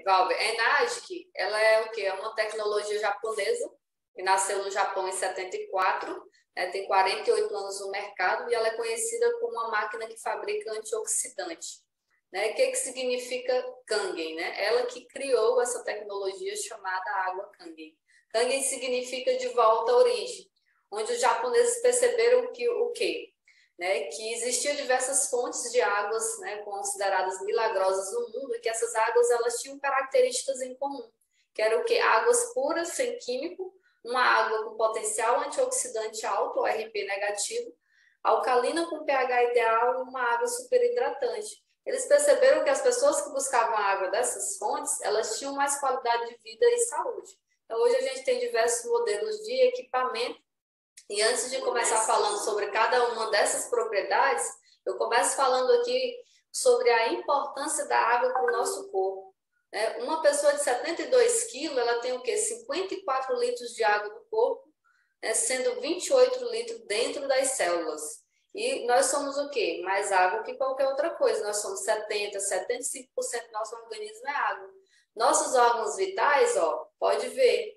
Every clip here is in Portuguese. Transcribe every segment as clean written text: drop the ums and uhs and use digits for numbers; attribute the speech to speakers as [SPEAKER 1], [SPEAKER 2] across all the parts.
[SPEAKER 1] Valber, a Enagic, ela é o quê? É uma tecnologia japonesa que nasceu no Japão em 74, né, tem 48 anos no mercado e ela é conhecida como uma máquina que fabrica antioxidante. Né? O que significa Kangen? Né? Ela que criou essa tecnologia chamada água Kangen. Kangen significa de volta à origem, onde os japoneses perceberam que o quê? Né, que existiam diversas fontes de águas, né, consideradas milagrosas no mundo, e que essas águas elas tinham características em comum, que era o quê? Águas puras, sem químico, uma água com potencial antioxidante alto, ou RP negativo, alcalina com pH ideal e uma água superhidratante. Eles perceberam que as pessoas que buscavam a água dessas fontes, elas tinham mais qualidade de vida e saúde. Então, hoje a gente tem diversos modelos de equipamento. E antes de começar falando sobre cada uma dessas propriedades, eu começo falando aqui sobre a importância da água para o nosso corpo. Uma pessoa de 72 quilos, ela tem o quê? 54 litros de água no corpo, sendo 28 litros dentro das células. E nós somos o quê? Mais água que qualquer outra coisa. Nós somos 75% do nosso organismo é água. Nossos órgãos vitais, ó, pode ver,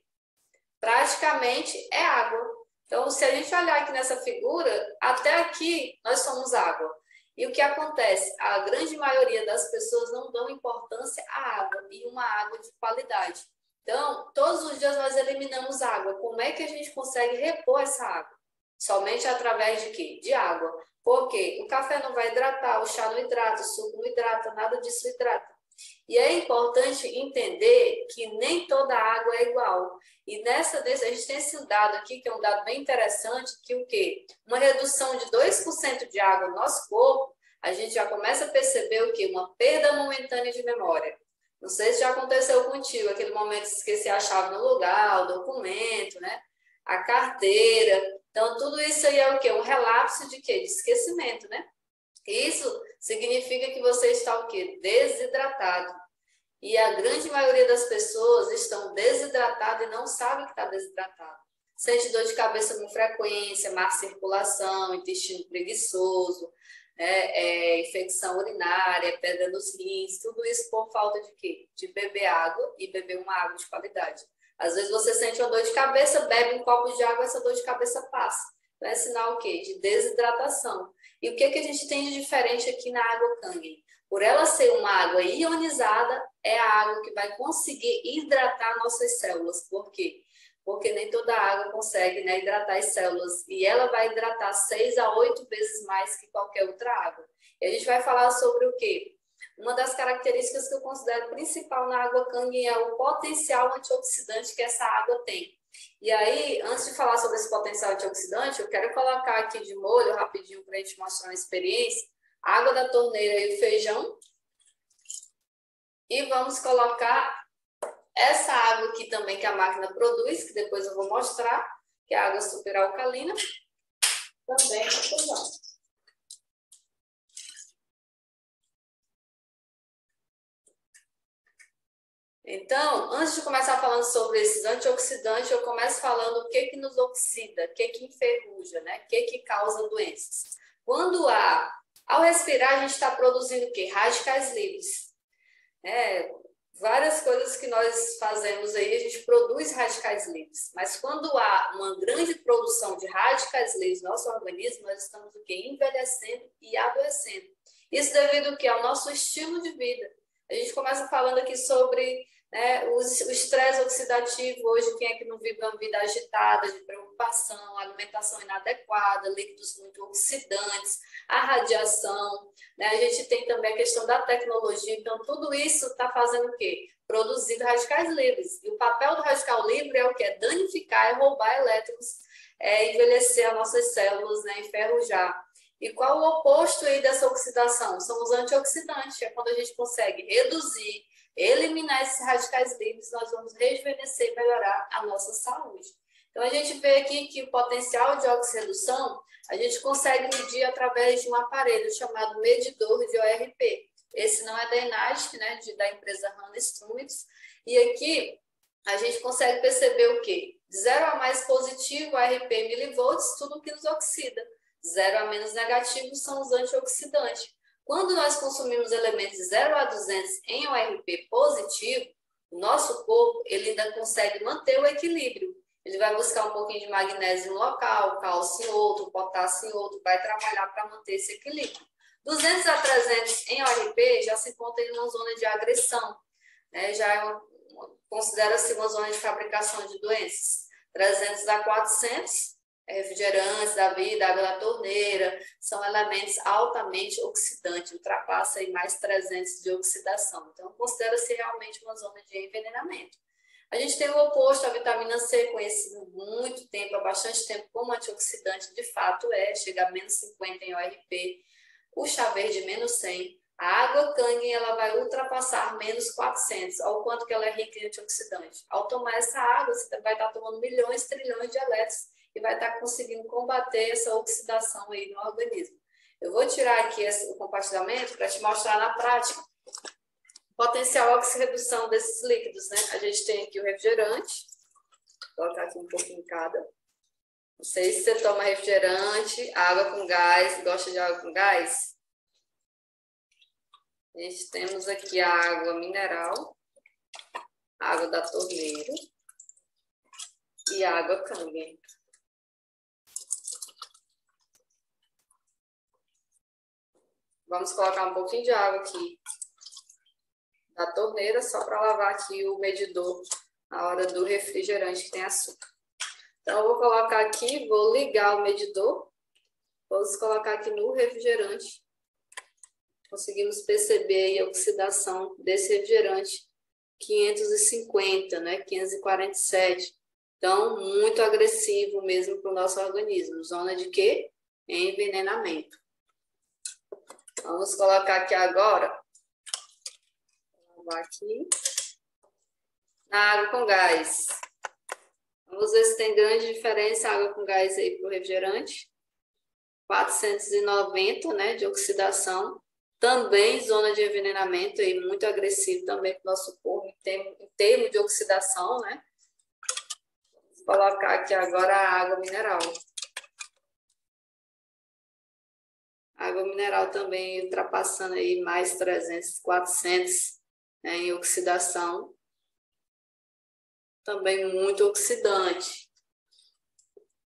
[SPEAKER 1] praticamente é água. Então, se a gente olhar aqui nessa figura, até aqui nós somos água. E o que acontece? A grande maioria das pessoas não dão importância à água e uma água de qualidade. Então, todos os dias nós eliminamos água. Como é que a gente consegue repor essa água? Somente através de quê? De água. Porque o café não vai hidratar, o chá não hidrata, o suco não hidrata, nada disso hidrata. E é importante entender que nem toda água é igual. E a gente tem esse dado aqui, que é um dado bem interessante, que o quê? Uma redução de 2% de água no nosso corpo, a gente já começa a perceber o quê? Uma perda momentânea de memória. Não sei se já aconteceu contigo, aquele momento de esquecer a chave no lugar, o documento, né? A carteira. Então, tudo isso aí é o quê? Um relapso de quê? De esquecimento, né? Isso significa que você está o quê? Desidratado. E a grande maioria das pessoas estão desidratadas e não sabem que está desidratado. Sente dor de cabeça com frequência, má circulação, intestino preguiçoso, infecção urinária, pedra nos rins, tudo isso por falta de quê? De beber água e beber uma água de qualidade. Às vezes você sente uma dor de cabeça, bebe um copo de água, essa dor de cabeça passa. Então é sinal o quê? De desidratação. E o que a gente tem de diferente aqui na água Kangen? Por ela ser uma água ionizada, é a água que vai conseguir hidratar nossas células. Por quê? Porque nem toda água consegue, né, hidratar as células. E ela vai hidratar 6 a 8 vezes mais que qualquer outra água. E a gente vai falar sobre o quê? Uma das características que eu considero principal na água Kangen é o potencial antioxidante que essa água tem. E aí, antes de falar sobre esse potencial antioxidante, eu quero colocar aqui de molho, rapidinho, para a gente mostrar uma experiência, água da torneira e o feijão. E vamos colocar essa água aqui também que a máquina produz, que depois eu vou mostrar, que é a água superalcalina, também no feijão. Então, antes de começar falando sobre esses antioxidantes, eu começo falando o que nos oxida, o que enferruja, né? O que causa doenças. Ao respirar, a gente está produzindo o quê? Radicais livres. Várias coisas que nós fazemos aí, a gente produz radicais livres. Mas quando há uma grande produção de radicais livres no nosso organismo, nós estamos o quê? Envelhecendo e adoecendo. Isso devido ao quê? Ao nosso estilo de vida. A gente começa falando aqui sobre o estresse oxidativo. Hoje, quem é que não vive uma vida agitada, de preocupação, alimentação inadequada, líquidos muito oxidantes, a radiação, né? A gente tem também a questão da tecnologia. Então, tudo isso está fazendo o quê? Produzindo radicais livres. E o papel do radical livre é o quê? É danificar, é roubar elétrons, envelhecer as nossas células, né? Enferrujar. E qual o oposto aí dessa oxidação? São os antioxidantes. É quando a gente consegue reduzir, eliminar esses radicais livres, nós vamos rejuvenescer e melhorar a nossa saúde. Então, a gente vê aqui que o potencial de oxirredução a gente consegue medir através de um aparelho chamado medidor de ORP. Esse não é da Enagic, né, da empresa Hanna Instruments. E aqui a gente consegue perceber o quê? De 0 a mais positivo, ORP milivolts, tudo que nos oxida. 0 a menos negativo são os antioxidantes. Quando nós consumimos elementos de 0 a 200 em ORP positivo, o nosso corpo ele ainda consegue manter o equilíbrio. Ele vai buscar um pouquinho de magnésio em um local, cálcio em outro, potássio em outro, vai trabalhar para manter esse equilíbrio. 200 a 300 em ORP já se encontra em uma zona de agressão, né? Já considera-se uma zona de fabricação de doenças. 300 a 400, refrigerantes da vida, água da torneira, são elementos altamente oxidantes, ultrapassa aí mais 300 de oxidação. Então, considera-se realmente uma zona de envenenamento. A gente tem o oposto, a vitamina C, conhecida há muito tempo, há bastante tempo, como antioxidante, de fato chega a menos 50 em ORP, o chá verde menos 100, a água Kangen ela vai ultrapassar menos 400, ao quanto que ela é rica em antioxidante. Ao tomar essa água, você vai estar tomando milhões, trilhões de elétrons e vai estar conseguindo combater essa oxidação aí no organismo. Eu vou tirar aqui o compartilhamento para te mostrar na prática potencial oxirredução desses líquidos, né? A gente tem aqui o refrigerante, vou colocar aqui um pouquinho em cada. Não sei se você toma refrigerante, água com gás, gosta de água com gás? A gente temos aqui a água mineral, água da torneira e água Kangen. Vamos colocar um pouquinho de água aqui da torneira, só para lavar aqui o medidor na hora do refrigerante que tem açúcar. Então, eu vou colocar aqui, vou ligar o medidor, vamos colocar aqui no refrigerante. Conseguimos perceber aí a oxidação desse refrigerante 550, né? 547. Então, muito agressivo mesmo para o nosso organismo. Zona de quê? Envenenamento. Vamos colocar aqui agora. Aqui na água com gás. Vamos ver se tem grande diferença a água com gás aí para o refrigerante. 490, né, de oxidação. Também zona de envenenamento aí muito agressivo também para o nosso corpo em termos de oxidação, né? Vou colocar aqui agora a água mineral. Água mineral também ultrapassando aí mais 300, 400. Em oxidação, também muito oxidante.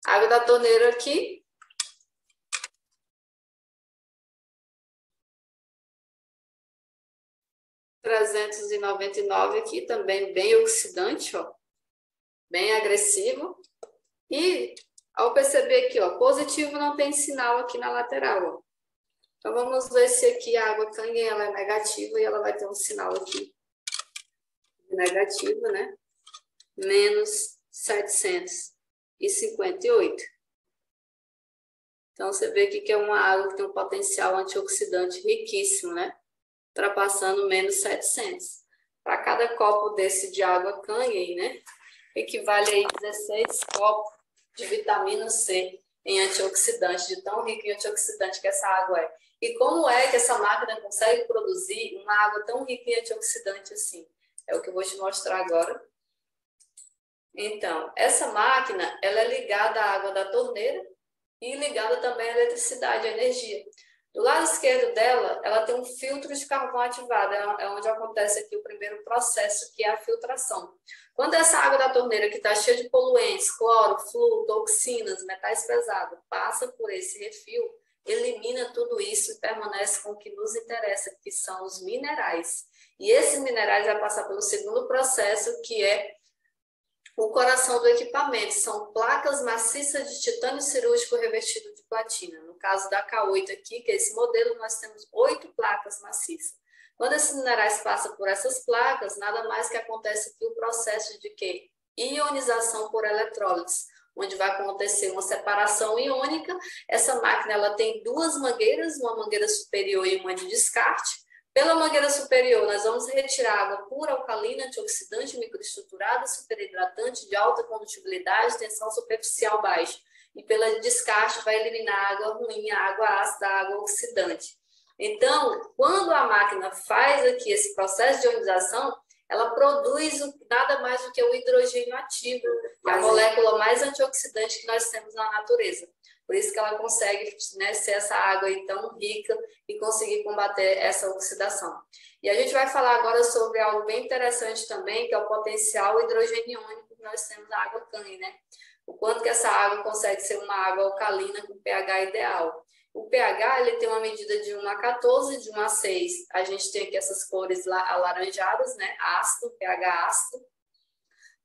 [SPEAKER 1] Água da torneira aqui. $399 aqui, também bem oxidante, ó, bem agressivo. E ao perceber aqui, ó, positivo não tem sinal aqui na lateral, ó. Então, vamos ver se aqui a água Kangen ela é negativa e ela vai ter um sinal aqui negativo, né? Menos 758. Então, você vê aqui que é uma água que tem um potencial antioxidante riquíssimo, né? Ultrapassando menos 700. Para cada copo desse de água Kangen, né? Equivale aí 16 copos de vitamina C em antioxidante, de tão rico em antioxidante que essa água é. E como é que essa máquina consegue produzir uma água tão rica em antioxidante assim? É o que eu vou te mostrar agora. Então, essa máquina, ela é ligada à água da torneira e ligada também à eletricidade, à energia. Do lado esquerdo dela, ela tem um filtro de carvão ativado, é onde acontece aqui o primeiro processo, que é a filtração. Quando essa água da torneira, que está cheia de poluentes, cloro, flúor, toxinas, metais pesados, passa por esse refil, elimina tudo isso e permanece com o que nos interessa, que são os minerais. E esses minerais vão passar pelo segundo processo, que é o coração do equipamento. São placas maciças de titânio cirúrgico revestido de platina. No caso da K8 aqui, que é esse modelo, nós temos 8 placas maciças. Quando esses minerais passam por essas placas, nada mais que acontece aqui o processo de quê? Ionização por eletrólise, onde vai acontecer uma separação iônica. Essa máquina ela tem duas mangueiras, uma mangueira superior e uma de descarte. Pela mangueira superior, nós vamos retirar água pura, alcalina, antioxidante, microestruturada, superhidratante, de alta condutibilidade, tensão superficial baixa. E pela descarte, vai eliminar a água ruim, a água ácida, a água oxidante. Então, quando a máquina faz aqui esse processo de ionização, ela produz nada mais do que o hidrogênio ativo, que é a molécula mais antioxidante que nós temos na natureza. Por isso que ela consegue, né, ser essa água aí tão rica e conseguir combater essa oxidação. E a gente vai falar agora sobre algo bem interessante também, que é o potencial hidrogeniônico que nós temos na água Kangen, né? O quanto que essa água consegue ser uma água alcalina com pH ideal. O pH ele tem uma medida de 1 a 14, de 1 a 6. A gente tem aqui essas cores alaranjadas, né? Ácido, pH ácido.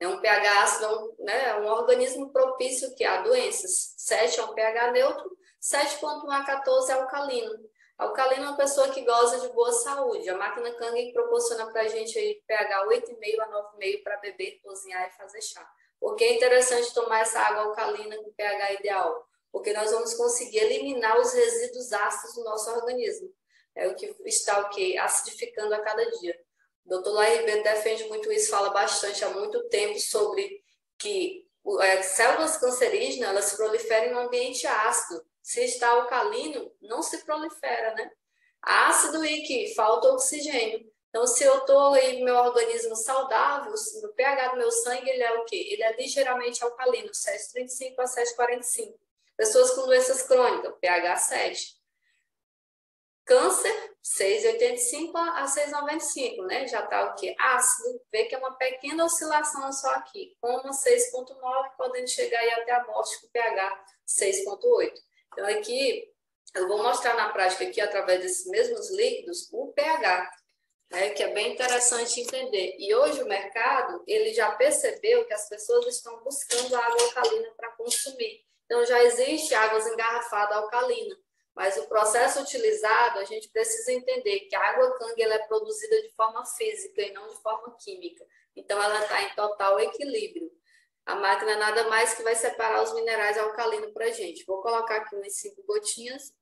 [SPEAKER 1] Um pH ácido é um organismo propício que a doenças. 7 é um pH neutro, 7,1 a 14 é alcalino. Alcalino é uma pessoa que goza de boa saúde. A máquina Kangen proporciona para a gente aí pH 8,5 a 9,5 para beber, cozinhar e fazer chá. Por que é interessante tomar essa água alcalina com pH ideal? Porque nós vamos conseguir eliminar os resíduos ácidos do nosso organismo. É o que está acidificando a cada dia. O doutor Laí Ribeiro defende muito isso, fala bastante há muito tempo sobre que células cancerígenas elas proliferam em um ambiente ácido. Se está alcalino, não se prolifera, né? Ácido e que falta oxigênio. Então, se eu estou aí meu organismo saudável, o pH do meu sangue ele é o quê? Ele é ligeiramente alcalino, 7,35 a 7,45. Pessoas com doenças crônicas, pH 7. Câncer, 6,85 a 6,95, né? Já está o quê? Ácido, vê que é uma pequena oscilação só aqui, coma 6,9, podendo chegar aí até a morte com pH 6,8. Então, aqui, eu vou mostrar na prática aqui, através desses mesmos líquidos, o pH, né? Que é bem interessante entender. E hoje o mercado, ele já percebeu que as pessoas estão buscando água alcalina para consumir. Então, já existe águas engarrafadas alcalina. Mas o processo utilizado, a gente precisa entender que a água Kangen ela é produzida de forma física e não de forma química. Então, ela está em total equilíbrio. A máquina nada mais que vai separar os minerais alcalinos para a gente. Vou colocar aqui umas 5 gotinhas.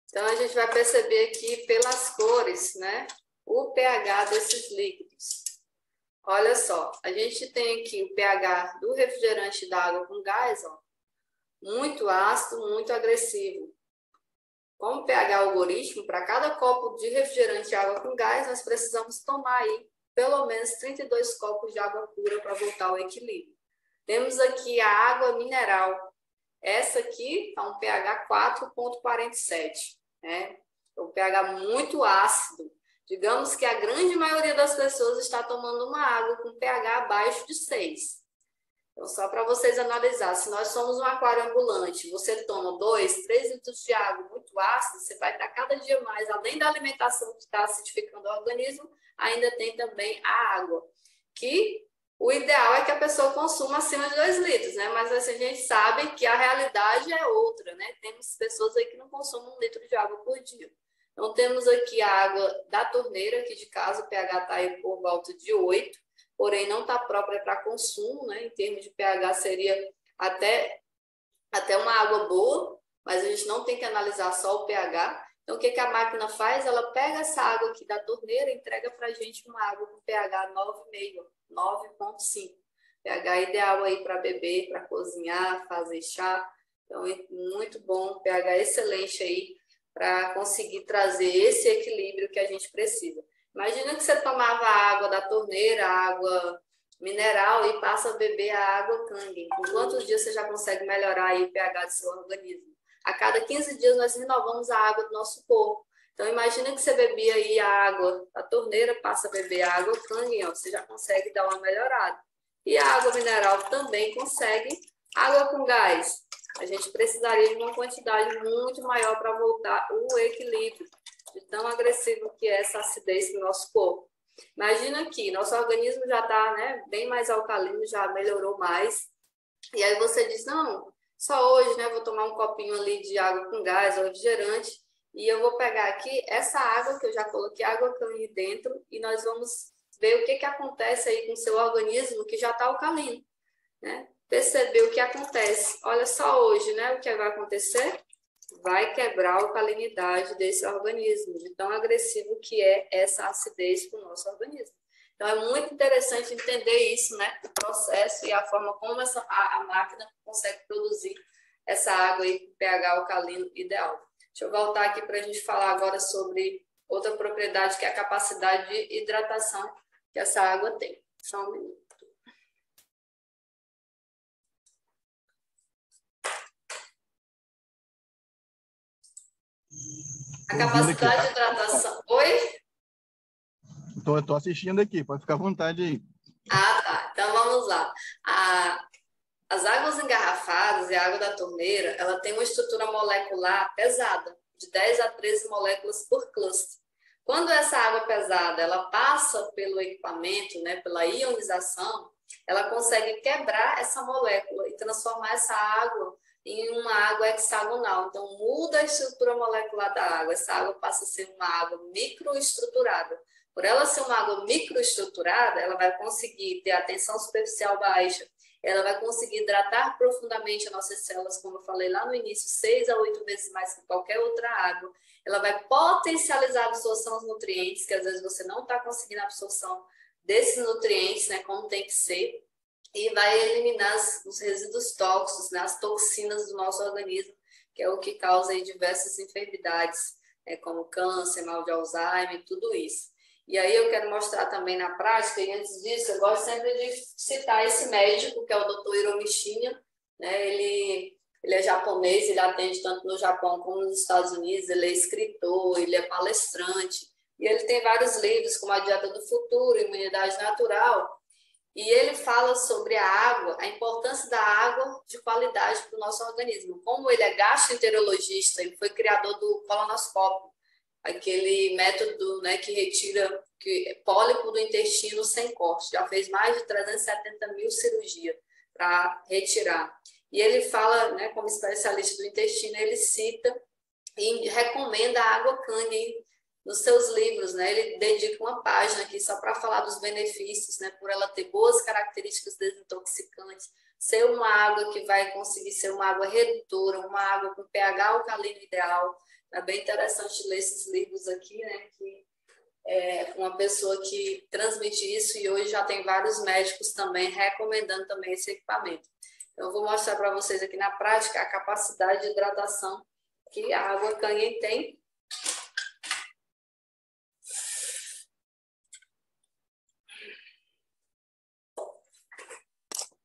[SPEAKER 1] Então, a gente vai perceber aqui pelas cores, né, o pH desses líquidos. Olha só, a gente tem aqui o pH do refrigerante d'água com gás, ó, muito ácido, muito agressivo. Com o pH algoritmo, para cada copo de refrigerante de água com gás, nós precisamos tomar aí pelo menos 32 copos de água pura para voltar ao equilíbrio. Temos aqui a água mineral. Essa aqui está um pH 4,47. Né? É um pH muito ácido. Digamos que a grande maioria das pessoas está tomando uma água com pH abaixo de 6. Então, só para vocês analisar, se nós somos um aquário ambulante, você toma 2, 3 litros de água muito ácida, você vai estar cada dia mais, além da alimentação que está acidificando o organismo, ainda tem também a água, que o ideal é que a pessoa consuma acima de 2 litros, né? Mas assim, a gente sabe que a realidade é outra, né? Temos pessoas aí que não consomem 1 litro de água por dia. Então, temos aqui a água da torneira, aqui de casa, o pH está aí por volta de 8, porém não está própria para consumo, né? Em termos de pH seria até uma água boa, mas a gente não tem que analisar só o pH. Então, o que a máquina faz? Ela pega essa água aqui da torneira e entrega para a gente uma água com pH 9,5, 9,5. pH ideal aí para beber, para cozinhar, fazer chá. Então, é muito bom, pH excelente aí para conseguir trazer esse equilíbrio que a gente precisa. Imagina que você tomava a água da torneira, água mineral e passa a beber a água Kangen. Com quantos dias você já consegue melhorar aí o pH do seu organismo? A cada 15 dias nós renovamos a água do nosso corpo. Então imagina que você bebia aí a água da torneira, passa a beber a água Kangen, ó, você já consegue dar uma melhorada. E a água mineral também consegue. Água com gás, a gente precisaria de uma quantidade muito maior para voltar o equilíbrio de tão agressivo que é essa acidez no nosso corpo. Imagina que nosso organismo já está, né, bem mais alcalino, já melhorou mais. E aí você diz, não, só hoje, né, vou tomar um copinho ali de água com gás ou refrigerante e eu vou pegar aqui essa água que eu já coloquei água Kangen dentro e nós vamos ver o que acontece aí com o seu organismo que já está alcalino, né? Perceber o que acontece. Olha só hoje, né, o que vai acontecer? Vai quebrar a alcalinidade desse organismo, de tão agressivo que é essa acidez para o nosso organismo. Então, é muito interessante entender isso, né? O processo e a forma como a máquina consegue produzir essa água aí com pH alcalino ideal. Deixa eu voltar aqui para a gente falar agora sobre outra propriedade, que é a capacidade de hidratação que essa água tem. Só um minuto. A capacidade de hidratação... Oi?
[SPEAKER 2] Estou assistindo aqui, pode ficar à vontade aí.
[SPEAKER 1] Ah, tá. Então, vamos lá. As águas engarrafadas e a água da torneira, ela tem uma estrutura molecular pesada, de 10 a 13 moléculas por cluster. Quando essa água pesada ela passa pelo equipamento, né, pela ionização, ela consegue quebrar essa molécula e transformar essa água em uma água hexagonal. Então, muda a estrutura molecular da água. Essa água passa a ser uma água microestruturada. Por ela ser uma água microestruturada, ela vai conseguir ter a tensão superficial baixa, ela vai conseguir hidratar profundamente as nossas células, como eu falei lá no início, 6 a 8 vezes mais que qualquer outra água. Ela vai potencializar a absorção dos nutrientes, que às vezes você não está conseguindo a absorção desses nutrientes, né, como tem que ser, e vai eliminar os resíduos tóxicos, né, as toxinas do nosso organismo, que é o que causa aí diversas enfermidades, né, como câncer, mal de Alzheimer, tudo isso. E aí eu quero mostrar também na prática, e antes disso, eu gosto sempre de citar esse médico, que é o Dr. Hiromi Shinya, né? Ele é japonês, ele atende tanto no Japão como nos Estados Unidos, ele é escritor, ele é palestrante, e ele tem vários livros, como A Dieta do Futuro, Imunidade Natural, e ele fala sobre a água, a importância da água de qualidade para o nosso organismo. Como ele é gastroenterologista, ele foi criador do colonoscópio, aquele método, né, que retira pólipo do intestino sem corte. Já fez mais de 370 mil cirurgias para retirar. E ele fala, né, como especialista do intestino, ele cita e recomenda a água Kangen nos seus livros, né? Ele dedica uma página aqui só para falar dos benefícios, né, por ela ter boas características desintoxicantes, ser uma água que vai conseguir ser uma água redutora, uma água com pH alcalino ideal. É bem interessante ler esses livros aqui, né? Que é uma pessoa que transmite isso, e hoje já tem vários médicos também recomendando também esse equipamento. Então, eu vou mostrar para vocês aqui na prática a capacidade de hidratação que a água Kangen tem.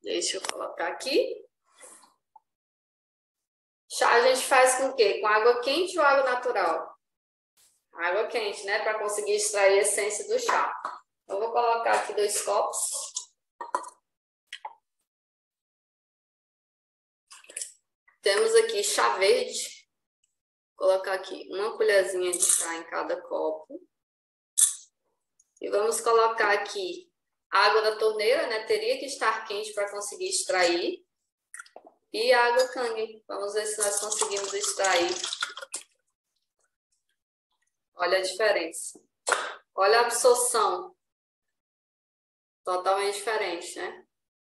[SPEAKER 1] Deixa eu colocar aqui. Chá a gente faz com o quê? Com água quente ou água natural? Água quente, né? Para conseguir extrair a essência do chá. Eu vou colocar aqui 2 copos. Temos aqui chá verde. Vou colocar aqui 1 colherzinha de chá em cada copo. E vamos colocar aqui a água da torneira, né? Teria que estar quente para conseguir extrair. E a água Kangen. Vamos ver se nós conseguimos extrair. Olha a diferença. Olha a absorção. Totalmente diferente, né?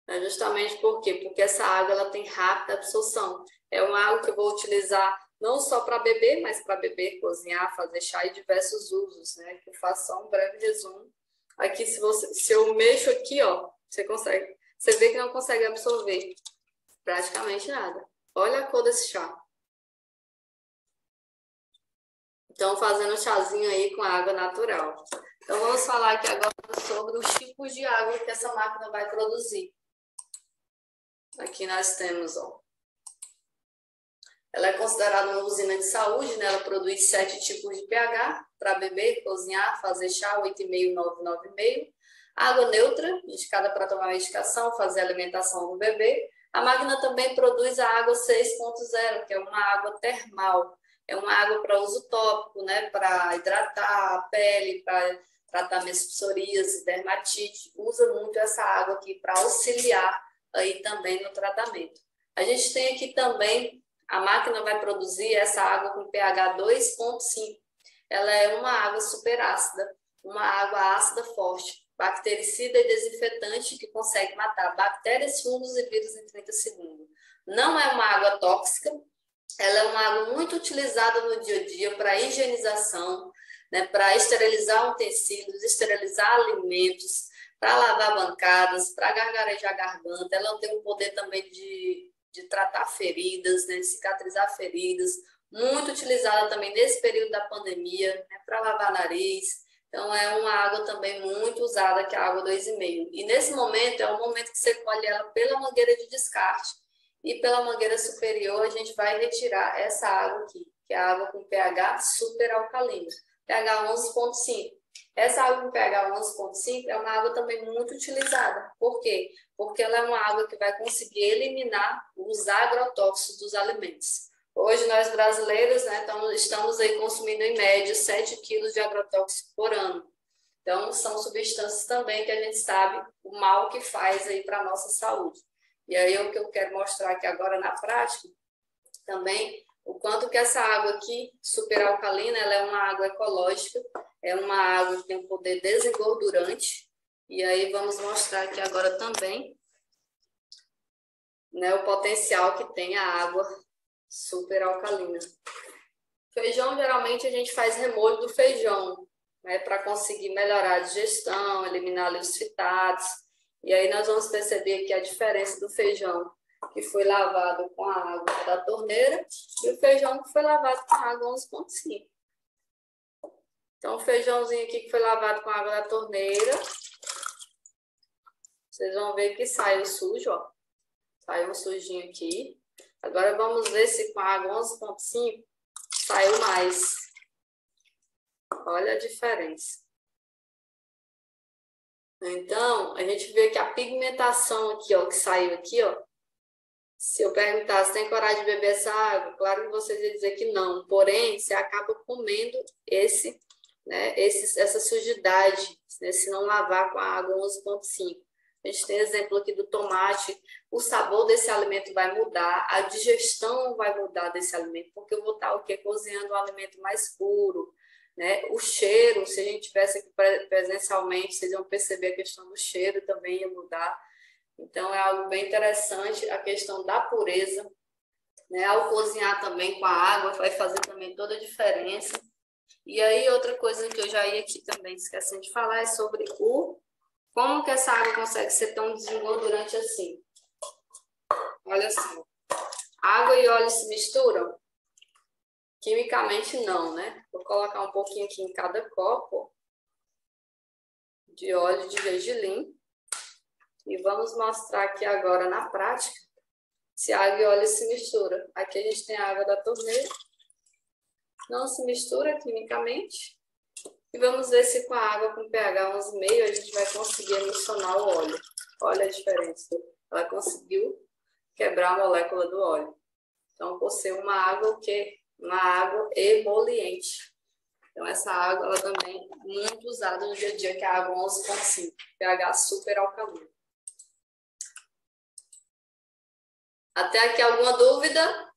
[SPEAKER 1] É justamente por quê? Porque essa água ela tem rápida absorção. É uma água que eu vou utilizar não só para beber, mas para beber, cozinhar, fazer chá e diversos usos, né? Que eu faço só um breve resumo. Aqui, se eu mexo aqui, ó, você vê que não consegue absorver praticamente nada. Olha a cor desse chá. Então, fazendo chazinho aí com água natural. Então, vamos falar aqui agora sobre os tipos de água que essa máquina vai produzir. Aqui nós temos, ó. Ela é considerada uma usina de saúde, né? Ela produz 7 tipos de pH para beber, cozinhar, fazer chá, 8,5, 9, 9,5. Água neutra, indicada para tomar medicação, fazer alimentação do bebê. A máquina também produz a água 6.0, que é uma água termal. É uma água para uso tópico, né? Para hidratar a pele, para tratamentos de psoríase, dermatite. Usa muito essa água aqui para auxiliar aí também no tratamento. A gente tem aqui também, a máquina vai produzir essa água com pH 2,5. Ela é uma água superácida, uma água ácida forte, bactericida e desinfetante que consegue matar bactérias, fungos e vírus em 30 segundos. Não é uma água tóxica, ela é uma água muito utilizada no dia a dia para higienização, né, para esterilizar utensílios, esterilizar alimentos, para lavar bancadas, para gargarejar a garganta. Ela tem o poder também de tratar feridas, né, de cicatrizar feridas, muito utilizada também nesse período da pandemia, né, para lavar nariz. Então, é uma água também muito usada, que é a água 2,5. E nesse momento, é o momento que você colhe ela pela mangueira de descarte. E pela mangueira superior, a gente vai retirar essa água aqui, que é a água com pH super alcalino, pH 11,5. Essa água com pH 11,5 é uma água também muito utilizada. Por quê? Porque ela é uma água que vai conseguir eliminar os agrotóxicos dos alimentos. Hoje, nós brasileiros, né, estamos aí consumindo em média 7 quilos de agrotóxico por ano. Então, são substâncias também que a gente sabe o mal que faz aí para a nossa saúde. E aí, o que eu quero mostrar aqui agora na prática, também, o quanto que essa água aqui, superalcalina, ela é uma água ecológica, é uma água que tem um poder desengordurante. E aí, vamos mostrar aqui agora também, né, o potencial que tem a água super alcalina. Feijão, geralmente a gente faz remolho do feijão, né, para conseguir melhorar a digestão, eliminar ali os fitatos. E aí nós vamos perceber aqui a diferença do feijão que foi lavado com a água da torneira e o feijão que foi lavado com a água 11,5. Então, o feijãozinho aqui que foi lavado com a água da torneira, vocês vão ver que saiu sujo, ó. Saiu um sujinho aqui. Agora vamos ver se com a água 11,5 saiu mais. Olha a diferença. Então, a gente vê que a pigmentação aqui, ó, que saiu aqui, ó. Se eu perguntar se tem coragem de beber essa água, claro que vocês iam dizer que não. Porém, você acaba comendo essa sujidade, né, se não lavar com a água 11,5. A gente tem exemplo aqui do tomate, o sabor desse alimento vai mudar, a digestão vai mudar desse alimento, porque eu vou estar cozinhando um alimento mais puro, né? O cheiro, se a gente tivesse aqui presencialmente, vocês iam perceber a questão do cheiro também ia mudar. Então, é algo bem interessante, a questão da pureza, né? Ao cozinhar também com a água, vai fazer também toda a diferença. E aí, outra coisa que eu já ia aqui também esquecendo de falar é sobre como que essa água consegue ser tão desengordurante assim? Olha só. Água e óleo se misturam? Quimicamente não, né? Vou colocar um pouquinho aqui em cada copo de óleo de gergelim. E vamos mostrar aqui agora na prática se água e óleo se misturam. Aqui a gente tem a água da torneira. Não se mistura quimicamente. E vamos ver se com a água com pH 11,5 a gente vai conseguir emulsionar o óleo. Olha a diferença. Ela conseguiu quebrar a molécula do óleo. Então, por ser uma água uma água emoliente. Então, essa água ela também é muito usada no dia a dia, que é a água 11,5, pH super alcalino. Até aqui alguma dúvida?